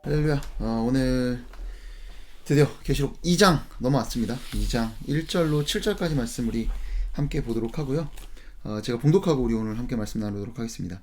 할렐루야. 오늘 드디어 계시록 2장 넘어왔습니다. 2장 1절로 7절까지 말씀 우리 함께 보도록 하고요. 제가 봉독하고 우리 오늘 함께 말씀 나누도록 하겠습니다.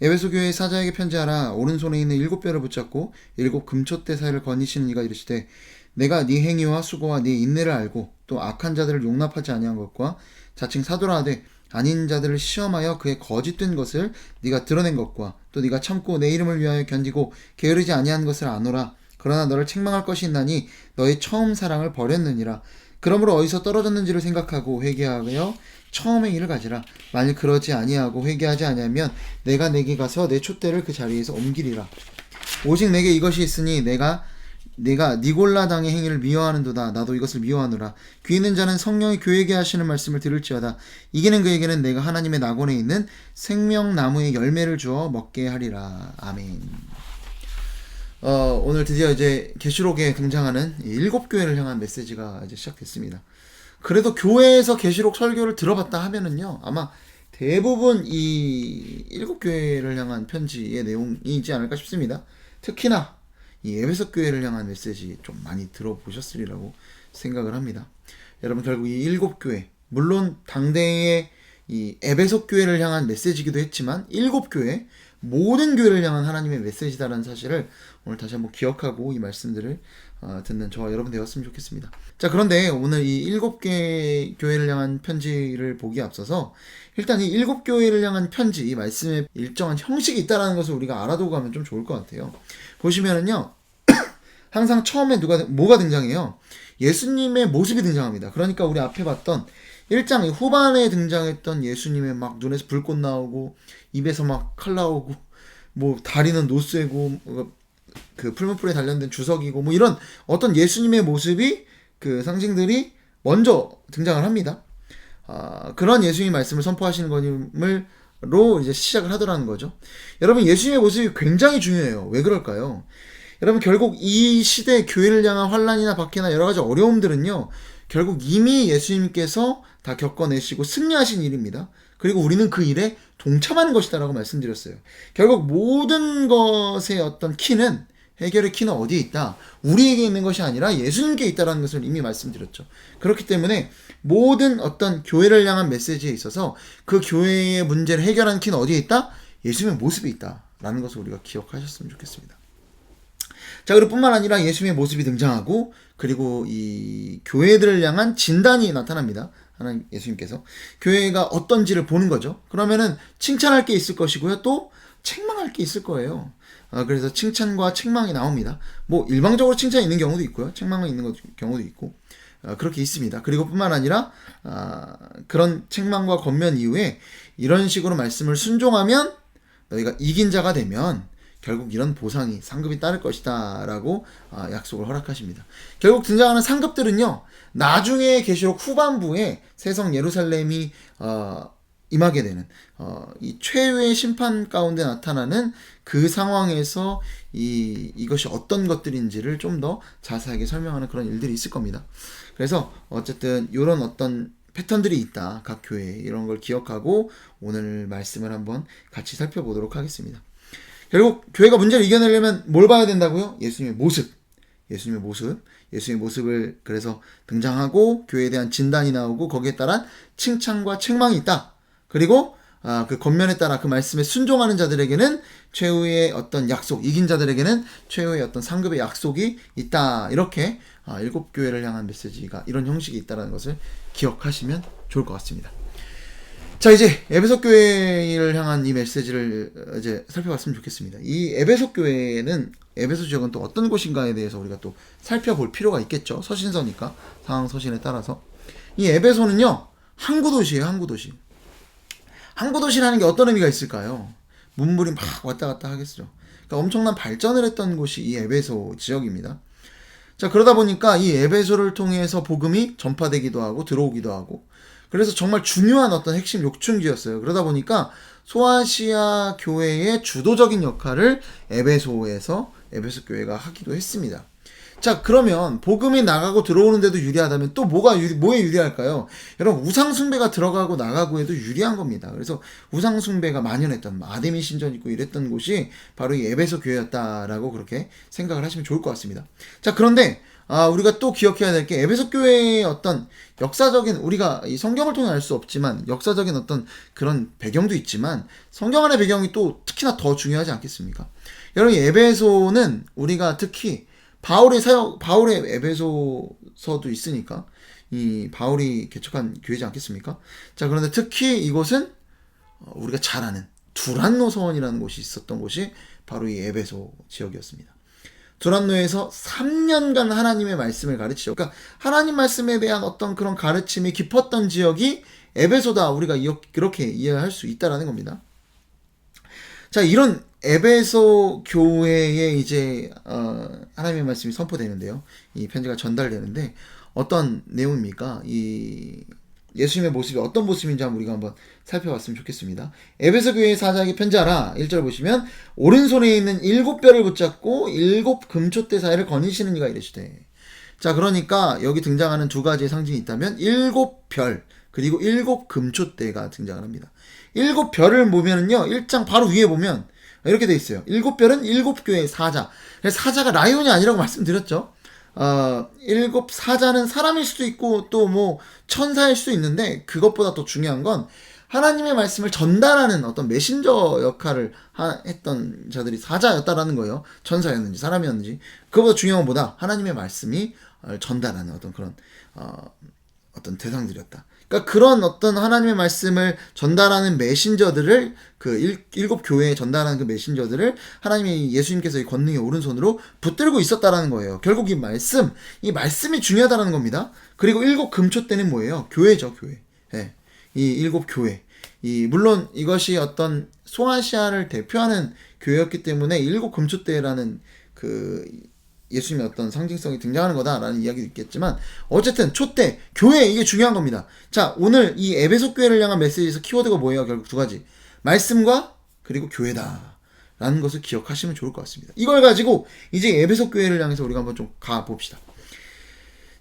에베소 교회 사자에게 편지하라. 오른손에 있는 7뼈를 붙잡고 7 금촛대 사이를 거니시는 이가 이르시되 내가 네 행위와 수고와 네 인내를 알고 또 악한 자들을 용납하지 아니한 것과 자칭 사도라 하되 아닌 자들을 시험하여 그의 거짓된 것을 네가 드러낸 것과 또 네가 참고 내 이름을 위하여 견디고 게으르지 아니한 것을 아노라. 그러나 너를 책망할 것이 있나니 너의 처음 사랑을 버렸느니라. 그러므로 어디서 떨어졌는지를 생각하고 회개하여 처음의 일을 가지라. 만일 그러지 아니하고 회개하지 아니하면 내가 내게 가서 내 촛대를 그 자리에서 옮기리라. 오직 내게 이것이 있으니 내가 니골라 당의 행위를 미워하는도다. 나도 이것을 미워하노라. 귀 있는 자는 성령이 교회에게 하시는 말씀을 들을지어다. 이기는 그에게는 내가 하나님의 낙원에 있는 생명나무의 열매를 주어 먹게 하리라. 아멘. 오늘 드디어 이제 계시록에 등장하는 7교회를 향한 메시지가 이제 시작됐습니다. 그래도 교회에서 계시록 설교를 들어봤다 하면은요, 아마 대부분 이 7교회를 향한 편지의 내용이지 않을까 싶습니다. 특히나 이 에베소 교회를 향한 메시지 좀 많이 들어보셨으리라고 생각을 합니다. 여러분, 결국 이 7교회, 물론 당대의 이 에베소 교회를 향한 메시지이기도 했지만 7교회, 모든 교회를 향한 하나님의 메시지다라는 사실을 오늘 다시 한번 기억하고 이 말씀들을 듣는 저와 여러분 되었으면 좋겠습니다. 자, 그런데 오늘 이 7개 교회를 향한 편지를 보기에 앞서서 일단 이 7교회를 향한 편지, 이 말씀에 일정한 형식이 있다는 것을 우리가 알아두고 가면 좀 좋을 것 같아요. 보시면은요, 항상 처음에 뭐가 등장해요? 예수님의 모습이 등장합니다. 그러니까 우리 앞에 봤던 1장 후반에 등장했던 예수님의 막 눈에서 불꽃 나오고 입에서 막 칼 나오고 뭐 다리는 노쇠고 그 풀무불에 단련된 주석이고 뭐 이런 어떤 예수님의 모습이 그 상징들이 먼저 등장을 합니다. 그런 예수님의 말씀을 선포하시는 것임을로 이제 시작을 하더라는 거죠. 여러분, 예수님의 모습이 굉장히 중요해요. 왜 그럴까요? 여러분, 결국 이 시대 교회를 향한 환난이나 박해나 여러 가지 어려움들은요, 결국 이미 예수님께서 다 겪어내시고 승리하신 일입니다. 그리고 우리는 그 일에 동참하는 것이다라고 말씀드렸어요. 결국 모든 것의 어떤 키는, 해결의 키는 어디에 있다? 우리에게 있는 것이 아니라 예수님께 있다라는 것을 이미 말씀드렸죠. 그렇기 때문에 모든 어떤 교회를 향한 메시지에 있어서 그 교회의 문제를 해결하는 키는 어디에 있다? 예수님의 모습이 있다라는 것을 우리가 기억하셨으면 좋겠습니다. 자, 그리고 뿐만 아니라 예수님의 모습이 등장하고, 그리고 이 교회들을 향한 진단이 나타납니다. 하나님, 예수님께서 교회가 어떤지를 보는 거죠. 그러면은 칭찬할 게 있을 것이고요, 또 책망할 게 있을 거예요. 그래서 칭찬과 책망이 나옵니다. 뭐 일방적으로 칭찬이 있는 경우도 있고요, 책망이 있는 경우도 있고, 그렇게 있습니다. 그리고 뿐만 아니라 그런 책망과 권면 이후에 이런 식으로 말씀을 순종하면 너희가 이긴 자가 되면 결국 이런 보상이, 상급이 따를 것이다 라고 약속을 허락하십니다. 결국 등장하는 상급들은요, 나중에 계시록 후반부에 새성 예루살렘이 임하게 되는 이 최후의 심판 가운데 나타나는 그 상황에서 이것이 어떤 것들인지를 좀 더 자세하게 설명하는 그런 일들이 있을 겁니다. 그래서 어쨌든 이런 어떤 패턴들이 있다, 각 교회에. 이런 걸 기억하고 오늘 말씀을 한번 같이 살펴보도록 하겠습니다. 결국 교회가 문제를 이겨내려면 뭘 봐야 된다고요? 예수님의 모습. 예수님의 모습을 그래서 등장하고 교회에 대한 진단이 나오고 거기에 따른 칭찬과 책망이 있다. 그리고 그 겉면에 따라 그 말씀에 순종하는 자들에게는 최후의 어떤 약속, 이긴 자들에게는 최후의 어떤 상급의 약속이 있다. 이렇게 7교회를 향한 메시지가 이런 형식이 있다는 것을 기억하시면 좋을 것 같습니다. 자, 이제 에베소 교회를 향한 이 메시지를 이제 살펴봤으면 좋겠습니다. 이 에베소 교회는, 에베소 지역은 또 어떤 곳인가에 대해서 우리가 또 살펴볼 필요가 있겠죠. 서신서니까, 상황 서신에 따라서. 이 에베소는요, 항구도시예요, 항구도시. 항구도시라는 게 어떤 의미가 있을까요? 문물이 막 왔다 갔다 하겠죠. 그러니까 엄청난 발전을 했던 곳이 이 에베소 지역입니다. 자, 그러다 보니까 이 에베소를 통해서 복음이 전파되기도 하고 들어오기도 하고, 그래서 정말 중요한 어떤 핵심 요충지였어요. 그러다 보니까 소아시아 교회의 주도적인 역할을 에베소 교회가 하기도 했습니다. 자, 그러면 복음이 나가고 들어오는데도 유리하다면 또 뭐에 유리할까요? 여러분, 우상숭배가 들어가고 나가고 해도 유리한 겁니다. 그래서 우상숭배가 만연했던 아데미 신전 있고 이랬던 곳이 바로 이 에베소 교회였다라고 그렇게 생각을 하시면 좋을 것 같습니다. 자, 그런데 우리가 또 기억해야 될 게 에베소 교회의 어떤 역사적인, 우리가 이 성경을 통해 알 수 없지만 역사적인 어떤 그런 배경도 있지만 성경 안의 배경이 또 특히나 더 중요하지 않겠습니까? 여러분, 에베소는 우리가 특히 바울의 에베소서도 있으니까 이 바울이 개척한 교회지 않겠습니까? 자, 그런데 특히 이곳은 우리가 잘 아는 두란노 서원이라는 곳이 있었던 곳이 바로 이 에베소 지역이었습니다. 두란노에서 3년간 하나님의 말씀을 가르치죠. 그러니까 하나님 말씀에 대한 어떤 그런 가르침이 깊었던 지역이 에베소다. 우리가 이렇게 이해할 수 있다라는 겁니다. 자, 이런 에베소 교회에 이제 하나님의 말씀이 선포되는데요. 이 편지가 전달되는데 어떤 내용입니까? 이 예수님의 모습이 어떤 모습인지 우리가 한번 살펴봤으면 좋겠습니다. 에베소 교회의 사자에게 편지하라. 1절 보시면 오른손에 있는 7뼈를 붙잡고 7 금촛대 사이를 거니시는 이가 이르시되. 자, 그러니까 여기 등장하는 두 가지의 상징이 있다면 7별 그리고 7 금촛대가 등장을 합니다. 7별을 보면은요, 1장 바로 위에 보면 이렇게 돼 있어요. 7별은 7교회의 사자. 사자가 라이온이 아니라고 말씀드렸죠. 7 사자는 사람일 수도 있고 또 뭐 천사일 수도 있는데, 그것보다 더 중요한 건 하나님의 말씀을 전달하는 어떤 메신저 역할을 했던 자들이 사자였다라는 거예요. 천사였는지 사람이었는지. 그것보다 중요한 것보다 하나님의 말씀이 전달하는 어떤 그런 어떤 대상들이었다. 그러니까 그런 어떤 하나님의 말씀을 전달하는 메신저들을, 그 7 교회에 전달하는 그 메신저들을 하나님이 예수님께서 이 권능의 오른손으로 붙들고 있었다라는 거예요. 결국 이 말씀이 중요하다는 겁니다. 그리고 7 금촛대는 뭐예요? 교회죠, 교회. 예. 이 7 교회. 물론 이것이 어떤 소아시아를 대표하는 교회였기 때문에 7 금촛대라는 그 예수님의 어떤 상징성이 등장하는 거다라는 이야기도 있겠지만, 어쨌든 촛대, 교회, 이게 중요한 겁니다. 자, 오늘 이 에베소 교회를 향한 메시지에서 키워드가 뭐예요? 결국 두 가지. 말씀과 그리고 교회다 라는 것을 기억하시면 좋을 것 같습니다. 이걸 가지고 이제 에베소 교회를 향해서 우리가 한번 좀 가봅시다.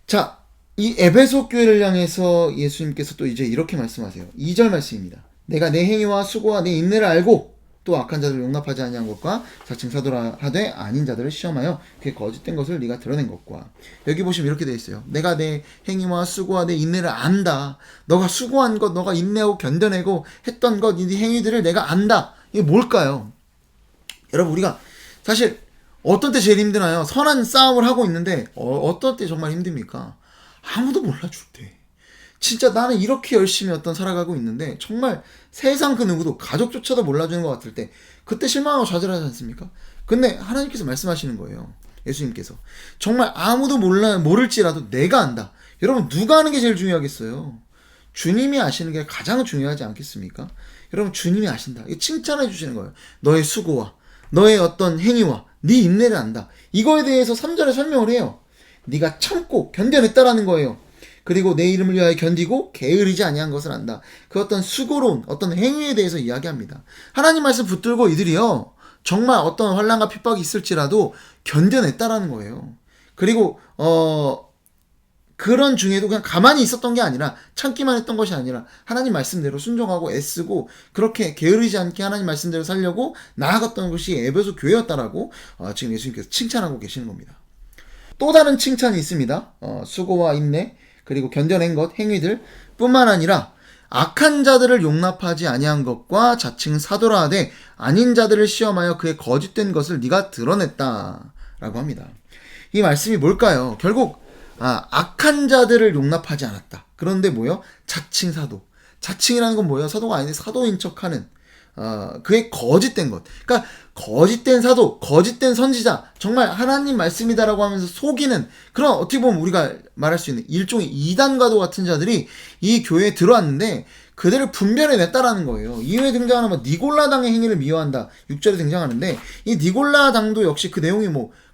자, 이 에베소 교회를 향해서 예수님께서 또 이제 이렇게 말씀하세요. 2절 말씀입니다. 내가 내 행위와 수고와 내 인내를 알고 또 악한 자들을 용납하지 아니한 것과 자칭 사도라 하되 아닌 자들을 시험하여 그의 거짓된 것을 네가 드러낸 것과. 여기 보시면 이렇게 되어 있어요. 내가 내 행위와 수고와 내 인내를 안다. 너가 수고한 것, 너가 인내하고 견뎌내고 했던 것, 이 행위들을 내가 안다. 이게 뭘까요? 여러분, 우리가 사실 어떤 때 제일 힘드나요? 선한 싸움을 하고 있는데 어떤 때 정말 힘듭니까? 아무도 몰라줄 때. 진짜 나는 이렇게 열심히 살아가고 있는데 정말 세상 그 누구도, 가족조차도 몰라주는 것 같을 때, 그때 실망하고 좌절하지 않습니까? 근데 하나님께서 말씀하시는 거예요. 예수님께서 정말 아무도 모를지라도 내가 안다. 여러분, 누가 아는 게 제일 중요하겠어요? 주님이 아시는 게 가장 중요하지 않겠습니까? 여러분, 주님이 아신다. 칭찬해 주시는 거예요. 너의 수고와 너의 어떤 행위와 네 인내를 안다. 이거에 대해서 3절에 설명을 해요. 네가 참고 견뎌냈다라는 거예요. 그리고 내 이름을 위하여 견디고 게으르지 아니한 것을 안다. 그 어떤 수고로운 어떤 행위에 대해서 이야기합니다. 하나님 말씀 붙들고 이들이요, 정말 어떤 환난과 핍박이 있을지라도 견뎌냈다라는 거예요. 그리고 그런 중에도 그냥 가만히 있었던 게 아니라, 참기만 했던 것이 아니라 하나님 말씀대로 순종하고 애쓰고 그렇게 게으르지 않게 하나님 말씀대로 살려고 나아갔던 것이 에베소 교회였다라고 지금 예수님께서 칭찬하고 계시는 겁니다. 또 다른 칭찬이 있습니다. 수고와 인내 그리고 견뎌낸 것, 행위들 뿐만 아니라 악한 자들을 용납하지 아니한 것과 자칭 사도라 하되 아닌 자들을 시험하여 그의 거짓된 것을 네가 드러냈다 라고 합니다. 이 말씀이 뭘까요? 결국 악한 자들을 용납하지 않았다. 그런데 뭐요? 자칭 사도. 자칭이라는 건 뭐예요? 사도가 아닌데 사도인 척하는 그의 거짓된 것. 그러니까 거짓된 사도, 거짓된 선지자, 정말 하나님 말씀이다라고 하면서 속이는 그런, 어떻게 보면 우리가 말할 수 있는 일종의 이단과도 같은 자들이 이 교회에 들어왔는데 그들을 분별해냈다라는 거예요. 이후에 등장하는 니골라당의 행위를 미워한다. 6절에 등장하는데 이 니골라당도 역시 그 내용이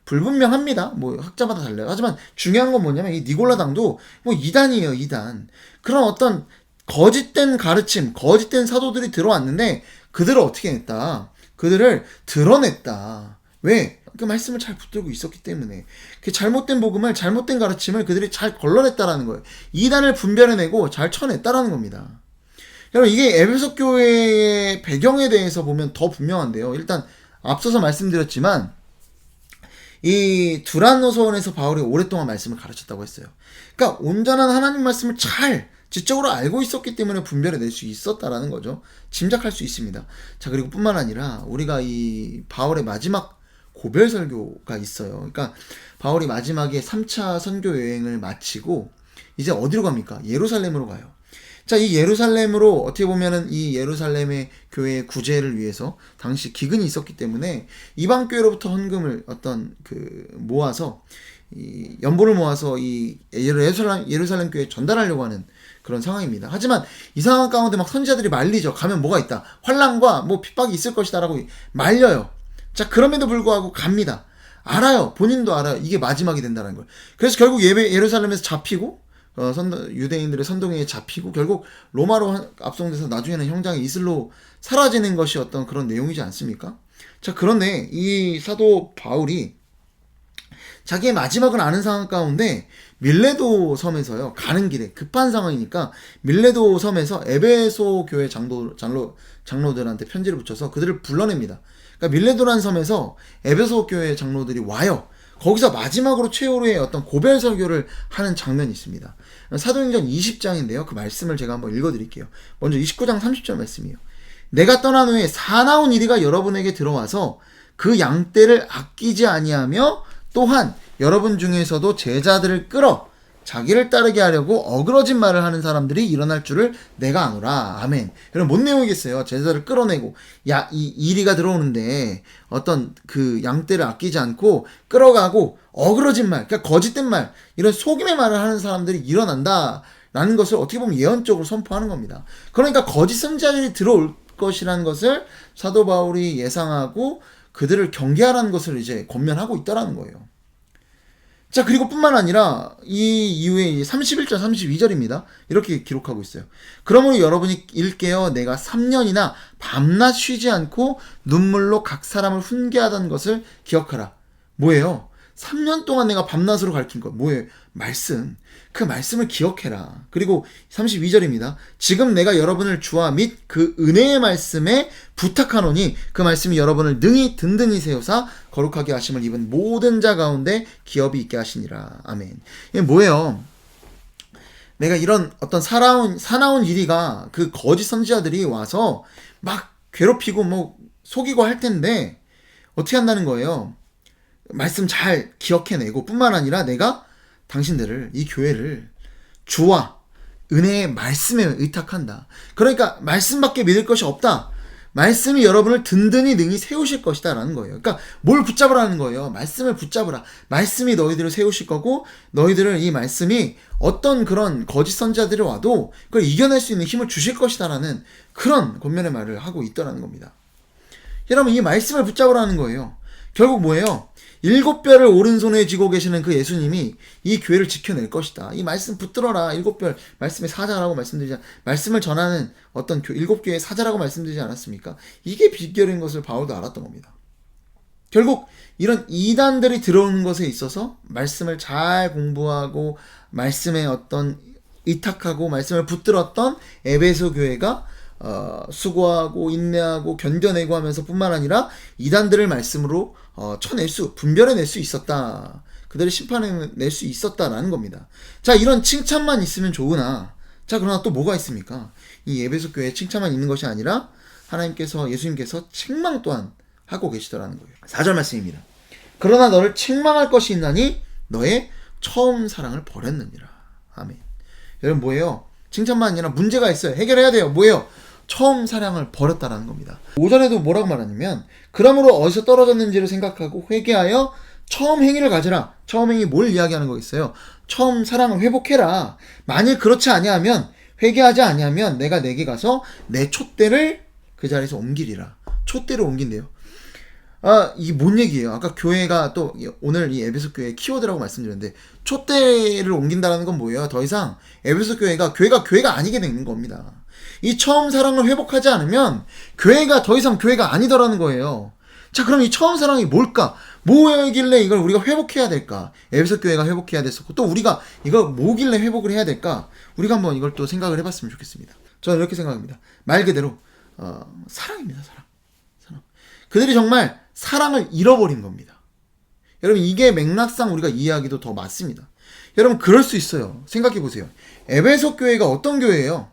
불분명합니다. 학자마다 달라요. 하지만 중요한 건 뭐냐면 이 니골라당도 이단이에요, 이단. 그런 어떤 거짓된 가르침, 거짓된 사도들이 들어왔는데 그들을 어떻게 했다? 그들을 드러냈다. 왜? 그 말씀을 잘 붙들고 있었기 때문에 그 잘못된 복음을, 잘못된 가르침을 그들이 잘 걸러냈다라는 거예요. 이단을 분별해내고 잘 쳐냈다라는 겁니다. 여러분, 이게 에베소 교회의 배경에 대해서 보면 더 분명한데요. 일단 앞서서 말씀드렸지만 이 두란노서원에서 바울이 오랫동안 말씀을 가르쳤다고 했어요. 그러니까 온전한 하나님 말씀을 잘 지적으로 알고 있었기 때문에 분별해낼 수 있었다라는 거죠. 짐작할 수 있습니다. 자, 그리고 뿐만 아니라 우리가 이 바울의 마지막 고별 설교가 있어요. 그러니까 바울이 마지막에 3차 선교 여행을 마치고 이제 어디로 갑니까? 예루살렘으로 가요. 자, 이 예루살렘으로 어떻게 보면은 이 예루살렘의 교회의 구제를 위해서 당시 기근이 있었기 때문에 이방 교회로부터 헌금을 모아서 이 연보를 모아서 이 예루살렘 교회에 전달하려고 하는 그런 상황입니다. 하지만 이 상황 가운데 막 선지자들이 말리죠. 가면 뭐가 있다. 환난과 뭐 핍박이 있을 것이다라고 말려요. 자, 그럼에도 불구하고 갑니다. 알아요. 본인도 알아요. 이게 마지막이 된다는 걸. 그래서 결국 예루살렘에서 잡히고 유대인들의 선동에 잡히고 결국 로마로 압송돼서 나중에는 형장에 이슬로 사라지는 것이 어떤 그런 내용이지 않습니까? 자, 그런데 이 사도 바울이 자기의 마지막을 아는 상황 가운데 밀레도 섬에서요, 가는 길에 급한 상황이니까 밀레도 섬에서 에베소 교회 장로들한테 편지를 붙여서 그들을 불러냅니다. 그러니까 밀레도라는 섬에서 에베소 교회 장로들이 와요. 거기서 마지막으로 최후의 어떤 고별 설교를 하는 장면이 있습니다. 사도행전 20장인데요. 그 말씀을 제가 한번 읽어드릴게요. 먼저 29장 30절 말씀이에요. 내가 떠난 후에 사나운 이리가 여러분에게 들어와서 그 양떼를 아끼지 아니하며 또한 여러분 중에서도 제자들을 끌어 자기를 따르게 하려고 어그러진 말을 하는 사람들이 일어날 줄을 내가 아노라. 아멘. 여러분, 뭔 내용이겠어요? 제자를 끌어내고 이 이리가 들어오는데 어떤 그 양떼를 아끼지 않고 끌어가고 어그러진 말, 그러니까 거짓된 말, 이런 속임의 말을 하는 사람들이 일어난다라는 것을 어떻게 보면 예언적으로 선포하는 겁니다. 그러니까 거짓 선지자들이 들어올 것이라는 것을 사도 바울이 예상하고 그들을 경계하라는 것을 이제 권면하고 있다라는 거예요. 자, 그리고 뿐만 아니라 이 이후에 31절 32절입니다. 이렇게 기록하고 있어요. 그러므로 여러분이 일깨어 내가 3년이나 밤낮 쉬지 않고 눈물로 각 사람을 훈계하던 것을 기억하라. 뭐예요? 3년 동안 내가 밤낮으로 가르친 것. 뭐예요? 말씀. 그 말씀을 기억해라. 그리고 32절입니다. 지금 내가 여러분을 주와 및 그 은혜의 말씀에 부탁하노니 그 말씀이 여러분을 능히 든든히 세우사 거룩하게 하심을 입은 모든 자 가운데 기업이 있게 하시니라. 아멘. 이게 뭐예요? 내가 이런 어떤 사나운 일이가 그 거짓 선지자들이 와서 막 괴롭히고 뭐 속이고 할 텐데 어떻게 한다는 거예요? 말씀 잘 기억해내고 뿐만 아니라 내가 당신들을, 이 교회를 주와 은혜의 말씀에 의탁한다. 그러니까 말씀밖에 믿을 것이 없다. 말씀이 여러분을 든든히 능히 세우실 것이다 라는 거예요. 그러니까 뭘 붙잡으라는 거예요? 말씀을 붙잡으라. 말씀이 너희들을 세우실 거고 너희들을 이 말씀이 어떤 그런 거짓 선지자들이 와도 그걸 이겨낼 수 있는 힘을 주실 것이다 라는 그런 권면의 말을 하고 있더라는 겁니다. 여러분, 이 말씀을 붙잡으라는 거예요. 결국 뭐예요? 7별을 오른손에 쥐고 계시는 그 예수님이 이 교회를 지켜낼 것이다. 이 말씀 붙들어라. 7별, 말씀의 사자라고 말씀을 전하는 어떤 7교회의 사자라고 말씀드리지 않았습니까? 이게 비결인 것을 바울도 알았던 겁니다. 결국 이런 이단들이 들어오는 것에 있어서 말씀을 잘 공부하고 말씀에 어떤 의탁하고 말씀을 붙들었던 에베소 교회가 수고하고 인내하고 견뎌내고 하면서 뿐만 아니라 이단들을 말씀으로 분별해낼 수 있었다. 그들을 심판해낼 수 있었다라는 겁니다. 자, 이런 칭찬만 있으면 좋으나, 자, 그러나 또 뭐가 있습니까? 이 에베소 교회에 칭찬만 있는 것이 아니라 예수님께서 책망 또한 하고 계시더라는 거예요. 4절 말씀입니다. 그러나 너를 책망할 것이 있나니 너의 처음 사랑을 버렸느니라. 아멘. 여러분, 뭐예요? 칭찬만 아니라 문제가 있어요. 해결해야 돼요. 뭐예요? 처음 사랑을 버렸다라는 겁니다. 오전에도 뭐라고 말하냐면, 그러므로 어디서 떨어졌는지를 생각하고 회개하여 처음 행위를 가져라. 처음 행위 뭘 이야기하는 거겠어요? 처음 사랑을 회복해라. 만일 그렇지 아니하면, 회개하지 아니하면 내가 내게 가서 내 촛대를 그 자리에서 옮기리라. 촛대를 옮긴대요. 이게 뭔 얘기예요? 아까 교회가 또 오늘 이 에베소 교회 키워드라고 말씀드렸는데, 촛대를 옮긴다는 건 뭐예요? 더 이상 에베소 교회가 아니게 되는 겁니다. 이 처음 사랑을 회복하지 않으면 교회가 더 이상 교회가 아니더라는 거예요. 자, 그럼 이 처음 사랑이 뭘까? 뭐길래 이걸 우리가 회복해야 될까? 에베소 교회가 회복해야 됐었고, 또 우리가 이걸 뭐길래 회복을 해야 될까? 우리가 한번 이걸 또 생각을 해봤으면 좋겠습니다. 저는 이렇게 생각합니다. 말 그대로 사랑입니다. 사랑. 그들이 정말 사랑을 잃어버린 겁니다. 여러분, 이게 맥락상 우리가 이해하기도 더 맞습니다. 여러분, 그럴 수 있어요. 생각해보세요. 에베소 교회가 어떤 교회예요?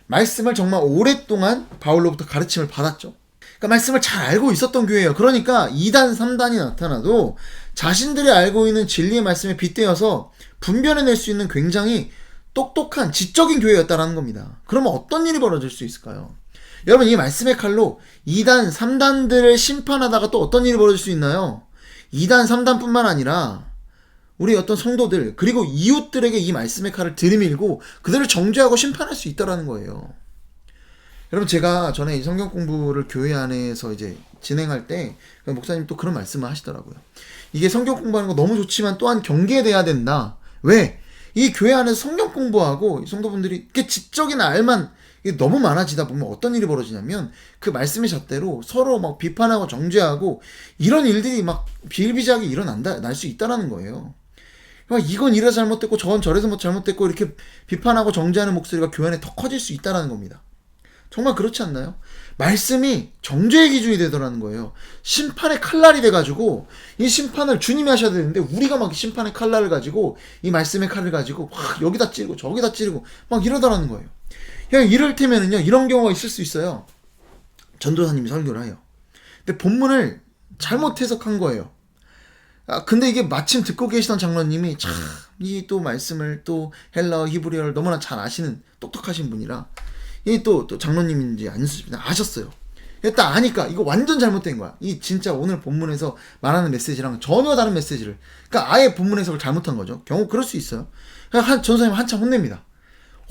말씀을 정말 오랫동안 바울로부터 가르침을 받았죠. 그러니까 말씀을 잘 알고 있었던 교회예요. 그러니까 2단, 3단이 나타나도 자신들이 알고 있는 진리의 말씀에 빗대어서 분별해낼 수 있는 굉장히 똑똑한 지적인 교회였다라는 겁니다. 그러면 어떤 일이 벌어질 수 있을까요? 여러분, 이 말씀의 칼로 2단, 3단들을 심판하다가 또 어떤 일이 벌어질 수 있나요? 2단, 3단뿐만 아니라 우리 어떤 성도들 그리고 이웃들에게 이 말씀의 칼을 들이밀고 그들을 정죄하고 심판할 수 있다라는 거예요. 여러분, 제가 전에 이 성경 공부를 교회 안에서 이제 진행할 때 목사님 또 그런 말씀을 하시더라고요. 이게 성경 공부하는 거 너무 좋지만 또한 경계돼야 된다. 왜? 이 교회 안에서 성경 공부하고 이 성도분들이 이렇게 지적인 알만 너무 많아지다 보면 어떤 일이 벌어지냐면 그 말씀의 잣대로 서로 막 비판하고 정죄하고 이런 일들이 막 비일비재하게 날 수 있다라는 거예요. 이건 이래서 잘못됐고 저건 저래서 뭐 잘못됐고 이렇게 비판하고 정죄하는 목소리가 교회 안에 더 커질 수 있다라는 겁니다. 정말 그렇지 않나요? 말씀이 정죄의 기준이 되더라는 거예요. 심판의 칼날이 돼가지고 이 심판을 주님이 하셔야 되는데 우리가 막 심판의 칼날을 가지고 이 말씀의 칼을 가지고 막 여기다 찌르고 저기다 찌르고 막 이러더라는 거예요. 그냥 이럴테면은요, 이런 경우가 있을 수 있어요. 전도사님이 설교를 해요. 근데 본문을 잘못 해석한 거예요. 근데 이게 마침 듣고 계시던 장로님이 참 이 또 말씀을 또 헬라어 히브리어를 너무나 잘 아시는 똑똑하신 분이라 이 또 장로님인지 아셨어요. 딱 아니까 이거 완전 잘못된 거야. 이 진짜 오늘 본문에서 말하는 메시지랑 전혀 다른 메시지를, 그러니까 아예 본문 해석을 잘못한 거죠. 경우 그럴 수 있어요. 전도사님 한참 혼냅니다.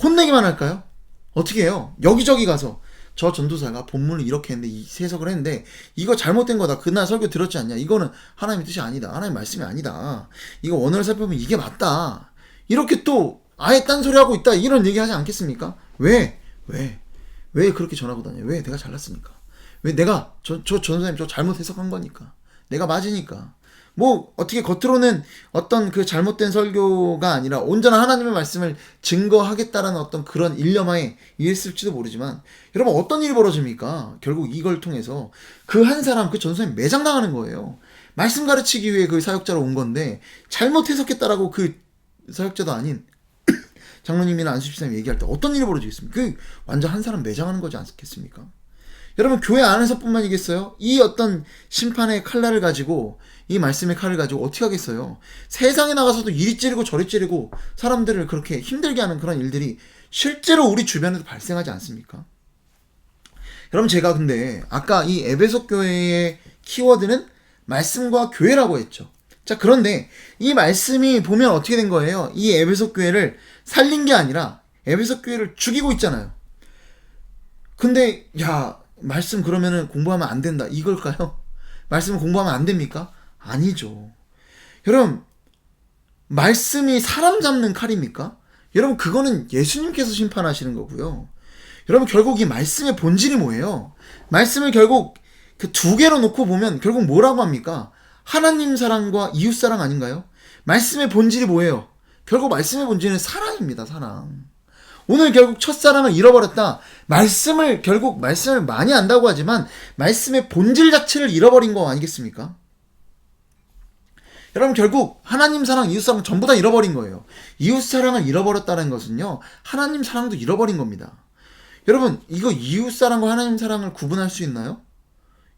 혼내기만 할까요? 어떻게 해요? 여기저기 가서 저 전도사가 본문을 이렇게 했는데 이 해석을 했는데 이거 잘못된 거다. 그날 설교 들었지 않냐? 이거는 하나님의 뜻이 아니다. 하나님의 말씀이 아니다. 이거 원어를 살펴보면 이게 맞다. 이렇게 또 아예 딴소리 하고 있다. 이런 얘기 하지 않겠습니까? 왜 그렇게 전하고 다녀요? 왜? 내가 잘났으니까. 왜? 내가 저 전도사님 저 잘못 해석한 거니까. 내가 맞으니까. 뭐 어떻게 겉으로는 어떤 그 잘못된 설교가 아니라 온전한 하나님의 말씀을 증거하겠다라는 어떤 그런 일념하에 이랬을지도 모르지만, 여러분 어떤 일이 벌어집니까? 결국 이걸 통해서 그 한 사람, 그 전도사님 매장당하는 거예요. 말씀 가르치기 위해 그 사역자로 온 건데 잘못 해석했다라고 그 사역자도 아닌 장로님이나 안수집사님이 얘기할 때 어떤 일이 벌어지겠습니까? 그 완전 한 사람 매장하는 거지 않겠습니까? 여러분, 교회 안에서뿐만이겠어요? 이 어떤 심판의 칼날을 가지고, 이 말씀의 칼을 가지고 어떻게 하겠어요? 세상에 나가서도 이리 찌르고 저리 찌르고 사람들을 그렇게 힘들게 하는 그런 일들이 실제로 우리 주변에도 발생하지 않습니까? 여러분, 제가 근데 아까 이 에베소 교회의 키워드는 말씀과 교회라고 했죠. 자, 그런데 이 말씀이 보면 어떻게 된 거예요? 이 에베소 교회를 살린 게 아니라 에베소 교회를 죽이고 있잖아요. 근데 말씀 그러면은 공부하면 안 된다, 이걸까요? 말씀을 공부하면 안 됩니까? 아니죠. 여러분, 말씀이 사람 잡는 칼입니까? 여러분, 그거는 예수님께서 심판하시는 거고요. 여러분, 결국 이 말씀의 본질이 뭐예요? 말씀을 결국 그 두 개로 놓고 보면 결국 뭐라고 합니까? 하나님 사랑과 이웃 사랑 아닌가요? 말씀의 본질이 뭐예요? 결국 말씀의 본질은 사랑입니다. 사랑. 오늘 결국 첫사랑을 잃어버렸다. 말씀을 많이 안다고 하지만 말씀의 본질 자체를 잃어버린 거 아니겠습니까? 여러분, 결국 하나님 사랑, 이웃 사랑 전부 다 잃어버린 거예요. 이웃 사랑을 잃어버렸다는 것은요, 하나님 사랑도 잃어버린 겁니다. 여러분, 이거 이웃 사랑과 하나님 사랑을 구분할 수 있나요?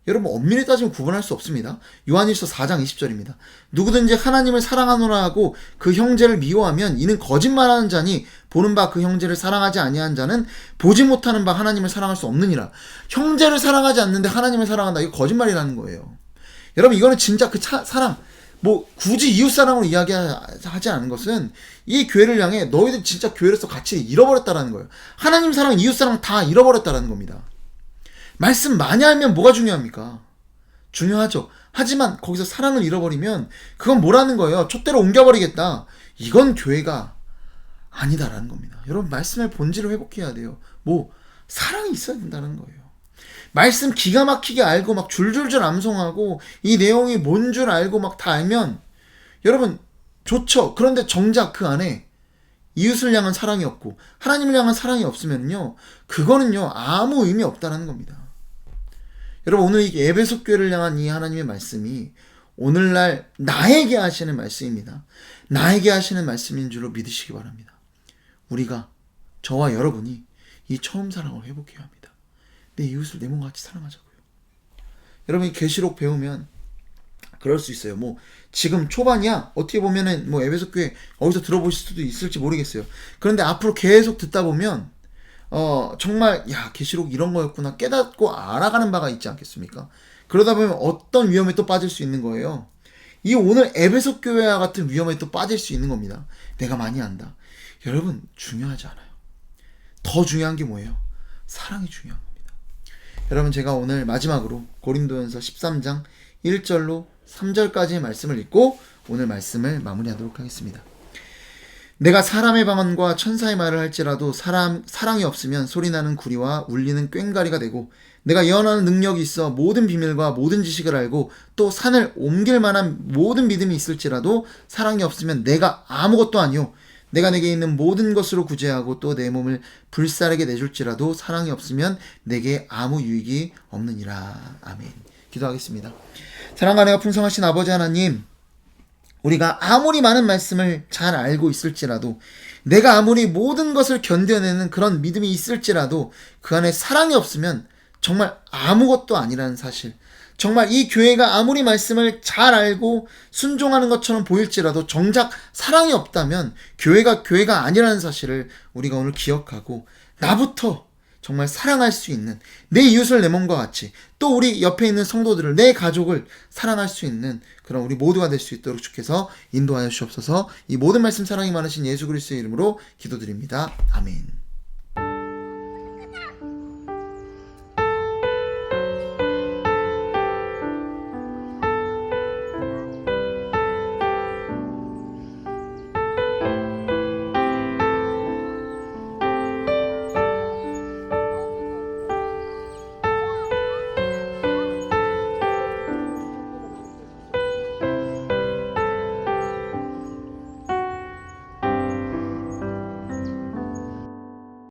여러분, 엄밀히 따지면 구분할 수 없습니다. 요한일서 4장 20절입니다. 누구든지 하나님을 사랑하노라 하고 그 형제를 미워하면 이는 거짓말하는 자니 보는 바 그 형제를 사랑하지 아니한 자는 보지 못하는 바 하나님을 사랑할 수 없느니라. 형제를 사랑하지 않는데 하나님을 사랑한다. 이거 거짓말이라는 거예요. 여러분, 이거는 진짜 그 사랑, 뭐 굳이 이웃 사랑으로 이야기하지 않은 것은 이 교회를 향해 너희들 진짜 교회로서 가치를 잃어버렸다라는 거예요. 하나님 사랑, 이웃 사랑 다 잃어버렸다라는 겁니다. 말씀 많이 알면 뭐가 중요합니까? 중요하죠. 하지만 거기서 사랑을 잃어버리면 그건 뭐라는 거예요? 촛대로 옮겨버리겠다. 이건 교회가 아니다라는 겁니다. 여러분, 말씀의 본질을 회복해야 돼요. 사랑이 있어야 된다는 거예요. 말씀 기가 막히게 알고 막 줄줄줄 암송하고 이 내용이 뭔 줄 알고 막 다 알면 여러분 좋죠. 그런데 정작 그 안에 이웃을 향한 사랑이 없고 하나님을 향한 사랑이 없으면요, 그거는요 아무 의미 없다는 겁니다. 여러분, 오늘 이 에베소 교회를 향한 이 하나님의 말씀이 오늘날 나에게 하시는 말씀입니다. 나에게 하시는 말씀인 줄로 믿으시기 바랍니다. 우리가, 저와 여러분이 이 처음 사랑을 회복해야 합니다. 내 이웃을 내 몸과 같이 사랑하자고요. 여러분이 계시록 배우면 그럴 수 있어요. 뭐 지금 초반이야. 어떻게 보면은 뭐 에베소 교회 어디서 들어보실 수도 있을지 모르겠어요. 그런데 앞으로 계속 듣다 보면 정말 야, 계시록 이런 거였구나 깨닫고 알아가는 바가 있지 않겠습니까? 그러다 보면 어떤 위험에 또 빠질 수 있는 거예요. 이 오늘 에베소 교회와 같은 위험에 또 빠질 수 있는 겁니다. 내가 많이 안다. 여러분, 중요하지 않아요. 더 중요한 게 뭐예요? 사랑이 중요한 겁니다. 여러분, 제가 오늘 마지막으로 고린도전서 13장 1절로 3절까지의 말씀을 읽고 오늘 말씀을 마무리하도록 하겠습니다. 내가 사람의 방언과 천사의 말을 할지라도 사랑이 없으면 소리나는 구리와 울리는 꽹과리가 되고, 내가 예언하는 능력이 있어 모든 비밀과 모든 지식을 알고 또 산을 옮길 만한 모든 믿음이 있을지라도 사랑이 없으면 내가 아무것도 아니요, 내가 내게 있는 모든 것으로 구제하고 또 내 몸을 불사르게 내줄지라도 사랑이 없으면 내게 아무 유익이 없느니라. 아멘. 기도하겠습니다. 사랑과 은혜가 풍성하신 아버지 하나님, 우리가 아무리 많은 말씀을 잘 알고 있을지라도, 내가 아무리 모든 것을 견뎌내는 그런 믿음이 있을지라도 그 안에 사랑이 없으면 정말 아무것도 아니라는 사실, 정말 이 교회가 아무리 말씀을 잘 알고 순종하는 것처럼 보일지라도 정작 사랑이 없다면 교회가 아니라는 사실을 우리가 오늘 기억하고, 나부터 정말 사랑할 수 있는, 내 이웃을 내 몸과 같이, 또 우리 옆에 있는 성도들을, 내 가족을 사랑할 수 있는 그런 우리 모두가 될 수 있도록 주께서 인도하여 주옵소서. 이 모든 말씀 사랑이 많으신 예수 그리스도의 이름으로 기도드립니다. 아멘.